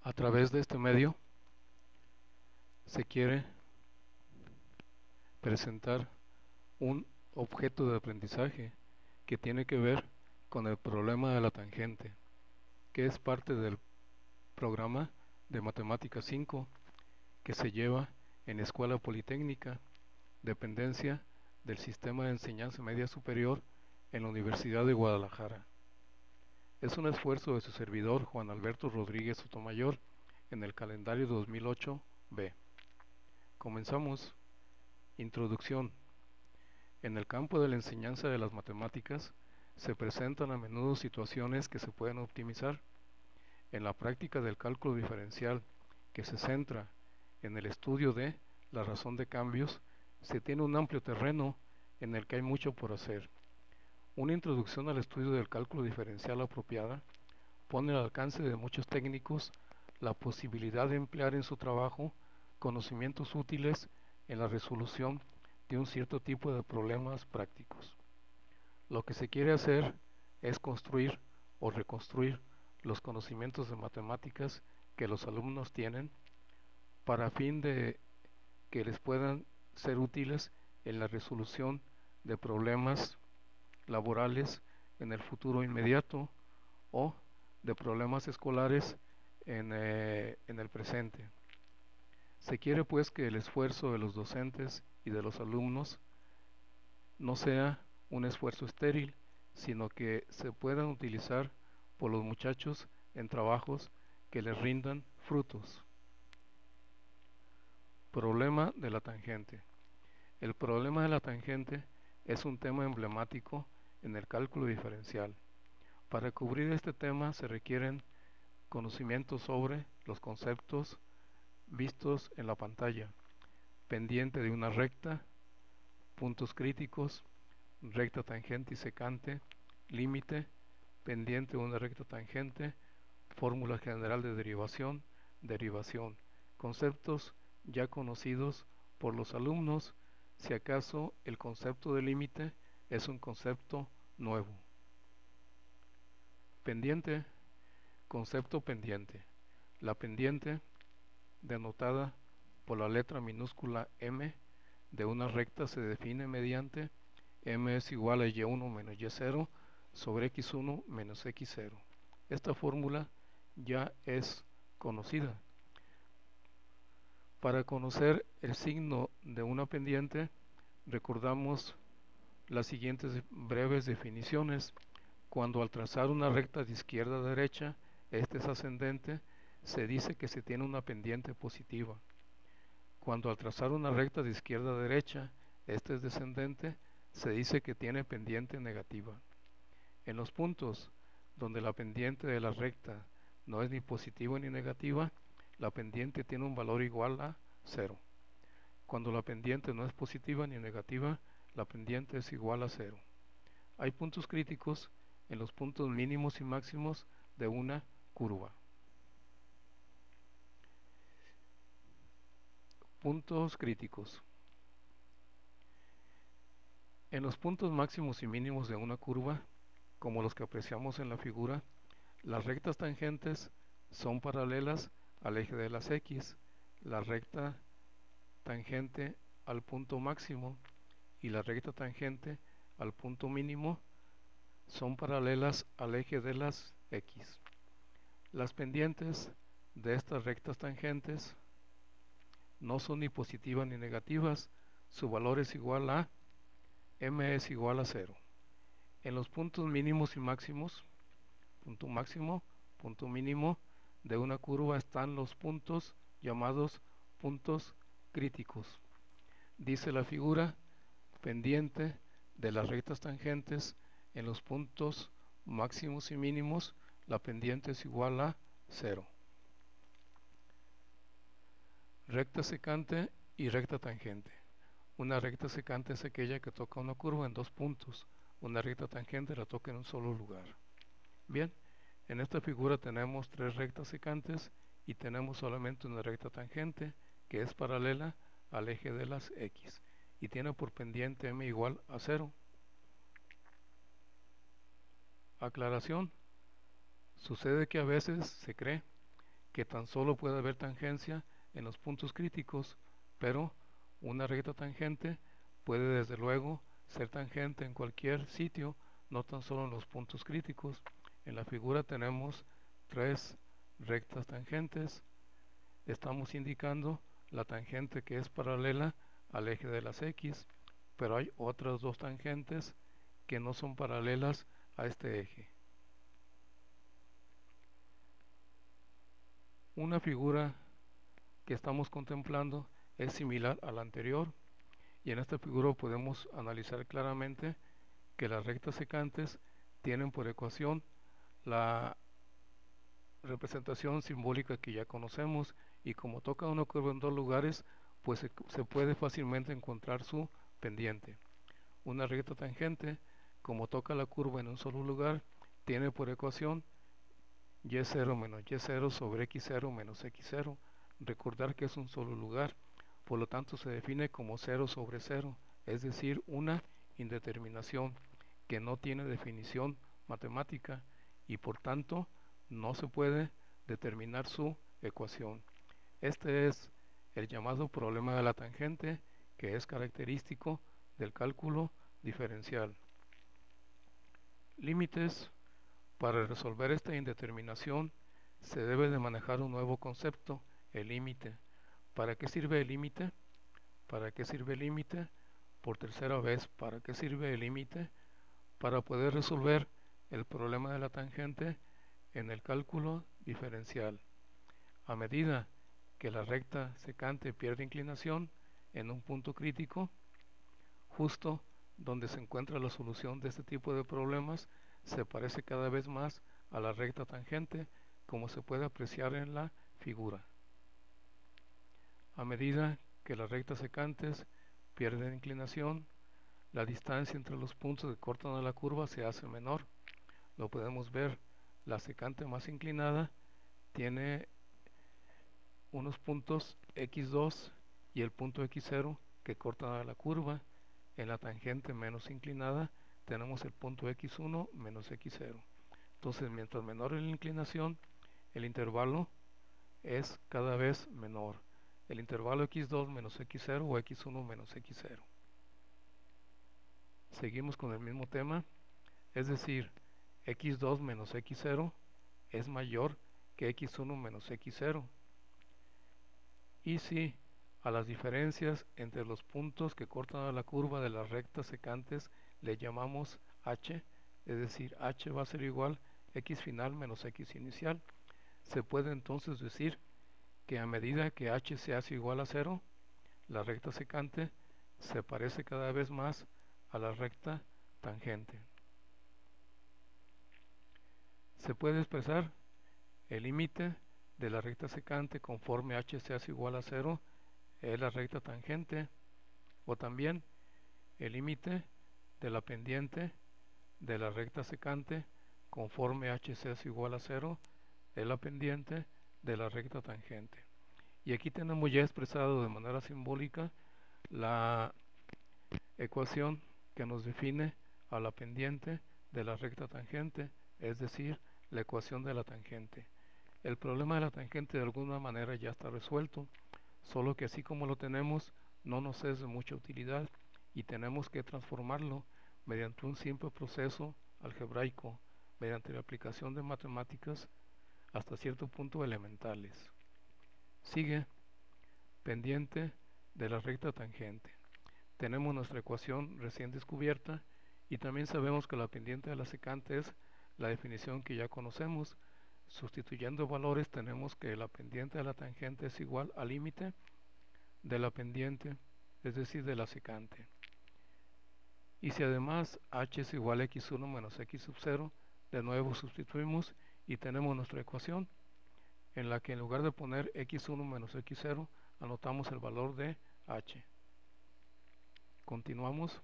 A través de este medio se quiere presentar un objeto de aprendizaje que tiene que ver con el problema de la tangente, que es parte del programa de Matemáticas 5 que se lleva en Escuela Politécnica, dependencia del Sistema de Enseñanza Media Superior en la Universidad de Guadalajara. Es un esfuerzo de su servidor Juan Alberto Rodríguez Sotomayor en el calendario 2008-B. Comenzamos. Introducción. En el campo de la enseñanza de las matemáticas se presentan a menudo situaciones que se pueden optimizar. En la práctica del cálculo diferencial, que se centra en el estudio de la razón de cambios, se tiene un amplio terreno en el que hay mucho por hacer. Una introducción al estudio del cálculo diferencial apropiada pone al alcance de muchos técnicos la posibilidad de emplear en su trabajo conocimientos útiles en la resolución de un cierto tipo de problemas prácticos. Lo que se quiere hacer es construir o reconstruir los conocimientos de matemáticas que los alumnos tienen para fin de que les puedan ser útiles en la resolución de problemas laborales en el futuro inmediato o de problemas escolares en el presente. Se quiere pues que el esfuerzo de los docentes y de los alumnos no sea un esfuerzo estéril, sino que se puedan utilizar por los muchachos en trabajos que les rindan frutos. Problema de la tangente. El problema de la tangente es un tema emblemático en el cálculo diferencial. Para cubrir este tema se requieren conocimientos sobre los conceptos vistos en la pantalla: pendiente de una recta, puntos críticos, recta tangente y secante, límite, pendiente de una recta tangente, fórmula general de derivación, derivación, conceptos ya conocidos por los alumnos, si acaso el concepto de límite es un concepto nuevo. Pendiente, concepto pendiente. La pendiente, denotada por la letra minúscula M de una recta, se define mediante M es igual a Y1 menos Y0 sobre X1 menos X0. Esta fórmula ya es conocida. Para conocer el signo de una pendiente, recordamos las siguientes breves definiciones. Cuando al trazar una recta de izquierda a derecha, este es ascendente, se dice que se tiene una pendiente positiva. Cuando al trazar una recta de izquierda a derecha, este es descendente, se dice que tiene pendiente negativa. En los puntos donde la pendiente de la recta no es ni positiva ni negativa, la pendiente tiene un valor igual a 0. Cuando la pendiente no es positiva ni negativa, la pendiente es igual a 0. Hay puntos críticos en los puntos mínimos y máximos de una curva. Puntos críticos. En los puntos máximos y mínimos de una curva, como los que apreciamos en la figura, las rectas tangentes son paralelas al eje de las X. La recta tangente al punto máximo y la recta tangente al punto mínimo son paralelas al eje de las X. Las pendientes de estas rectas tangentes no son ni positivas ni negativas, su valor es igual a M es igual a 0. En los puntos mínimos y máximos, punto máximo, punto mínimo de una curva están los puntos llamados puntos críticos. Dice la figura, pendiente de las rectas tangentes en los puntos máximos y mínimos, la pendiente es igual a 0. Recta secante y recta tangente. Una recta secante es aquella que toca una curva en dos puntos. Una recta tangente la toca en un solo lugar. Bien, en esta figura tenemos tres rectas secantes y tenemos solamente una recta tangente que es paralela al eje de las X y tiene por pendiente M igual a 0. Aclaración. Sucede que a veces se cree que tan solo puede haber tangencia en los puntos críticos, pero una recta tangente puede desde luego ser tangente en cualquier sitio, no tan solo en los puntos críticos. En la figura tenemos tres rectas tangentes. Estamos indicando la tangente que es paralela al eje de las X, pero hay otras dos tangentes que no son paralelas a este eje. Una figura que estamos contemplando es similar a la anterior, y en esta figura podemos analizar claramente que las rectas secantes tienen por ecuación la representación simbólica que ya conocemos, y como toca una curva en dos lugares, pues se puede fácilmente encontrar su pendiente. Una recta tangente, como toca la curva en un solo lugar, tiene por ecuación y0 menos y0 sobre x0 menos x0. Recordar que es un solo lugar, por lo tanto se define como 0 sobre 0, es decir, una indeterminación que no tiene definición matemática y por tanto no se puede determinar su ecuación. Este es el llamado problema de la tangente, que es característico del cálculo diferencial. Límites. Para resolver esta indeterminación se debe de manejar un nuevo concepto, el límite. ¿Para qué sirve el límite? ¿Para qué sirve el límite? Por tercera vez, ¿para qué sirve el límite? Para poder resolver el problema de la tangente en el cálculo diferencial. A medida que la recta secante pierde inclinación en un punto crítico, justo donde se encuentra la solución de este tipo de problemas, se parece cada vez más a la recta tangente, como se puede apreciar en la figura. A medida que las rectas secantes pierden inclinación, la distancia entre los puntos que cortan a la curva se hace menor. Lo podemos ver, la secante más inclinada tiene unos puntos x2 y el punto x0 que cortan a la curva. En la tangente menos inclinada tenemos el punto x1 menos x0. Entonces, mientras menor es la inclinación, el intervalo es cada vez menor. El intervalo x2 menos x0 o x1 menos x0. Seguimos con el mismo tema, es decir, x2 menos x0 es mayor que x1 menos x0. Y si a las diferencias entre los puntos que cortan a la curva de las rectas secantes le llamamos h, es decir, h va a ser igual x final menos x inicial, se puede entonces decir que a medida que h se hace igual a 0, la recta secante se parece cada vez más a la recta tangente. Se puede expresar el límite de la recta secante conforme h se hace igual a 0 es la recta tangente, o también el límite de la pendiente de la recta secante conforme h se hace igual a 0 es la pendiente de la recta tangente. Y aquí tenemos ya expresado de manera simbólica la ecuación que nos define a la pendiente de la recta tangente, es decir, la ecuación de la tangente. El problema de la tangente de alguna manera ya está resuelto, solo que así como lo tenemos no nos es de mucha utilidad y tenemos que transformarlo mediante un simple proceso algebraico, mediante la aplicación de matemáticas hasta cierto punto elementales. Sigue pendiente de la recta tangente. Tenemos nuestra ecuación recién descubierta y también sabemos que la pendiente de la secante es la definición que ya conocemos. Sustituyendo valores tenemos que la pendiente de la tangente es igual al límite de la pendiente, es decir, de la secante. Y si además h es igual a x1 menos x sub 0, de nuevo sustituimos y tenemos nuestra ecuación en la que en lugar de poner x1 menos x0 anotamos el valor de h. Continuamos.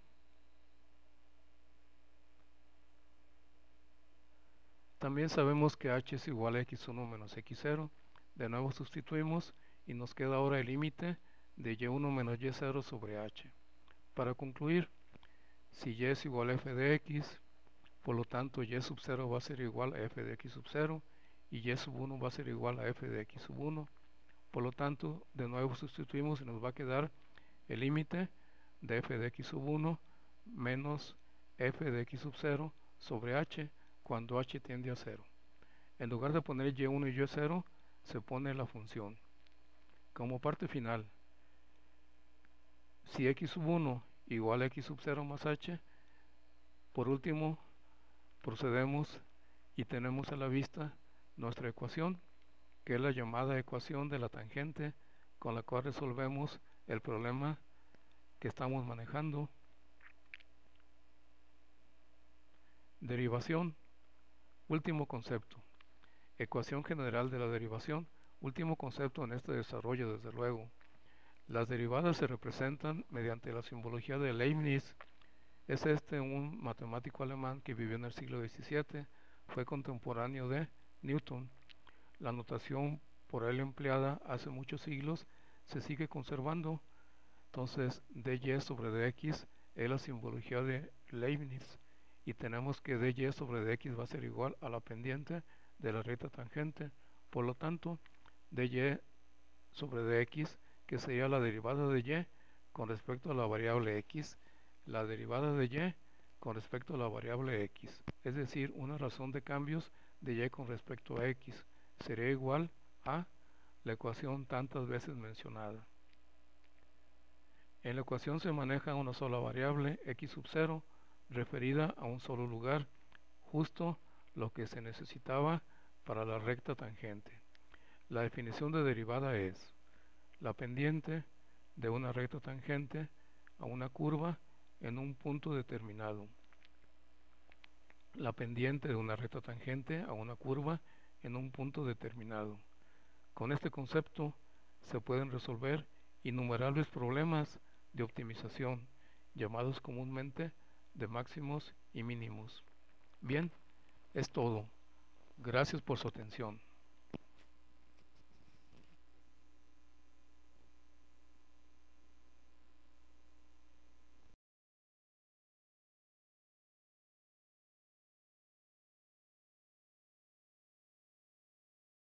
También sabemos que h es igual a x1 menos x0. De nuevo sustituimos y nos queda ahora el límite de y1 menos y0 sobre h. Para concluir, si y es igual a f de x, por lo tanto y sub 0 va a ser igual a f de x sub 0 y y sub 1 va a ser igual a f de x sub 1. Por lo tanto, de nuevo sustituimos y nos va a quedar el límite de f de x sub 1 menos f de x sub 0 sobre h cuando h tiende a 0. En lugar de poner y1 y y0, se pone la función. Como parte final, si x sub 1 igual a x sub 0 más h, por último procedemos y tenemos a la vista nuestra ecuación, que es la llamada ecuación de la tangente, con la cual resolvemos el problema que estamos manejando. Derivación, último concepto. Ecuación general de la derivación, último concepto en este desarrollo, desde luego. Las derivadas se representan mediante la simbología de Leibniz. Es un matemático alemán que vivió en el siglo XVII, fue contemporáneo de Newton. La notación por él empleada hace muchos siglos se sigue conservando. Entonces, dy sobre dx es la simbología de Leibniz, y tenemos que dy sobre dx va a ser igual a la pendiente de la recta tangente. Por lo tanto, dy sobre dx, que sería la derivada de y con respecto a la variable x, la derivada de y con respecto a la variable x, es decir, una razón de cambios de y con respecto a x, sería igual a la ecuación tantas veces mencionada. En la ecuación se maneja una sola variable, x sub 0, referida a un solo lugar, justo lo que se necesitaba para la recta tangente. La definición de derivada es la pendiente de una recta tangente a una curva en un punto determinado. La pendiente de una recta tangente a una curva en un punto determinado. Con este concepto se pueden resolver innumerables problemas de optimización, llamados comúnmente de máximos y mínimos. Bien, es todo. Gracias por su atención.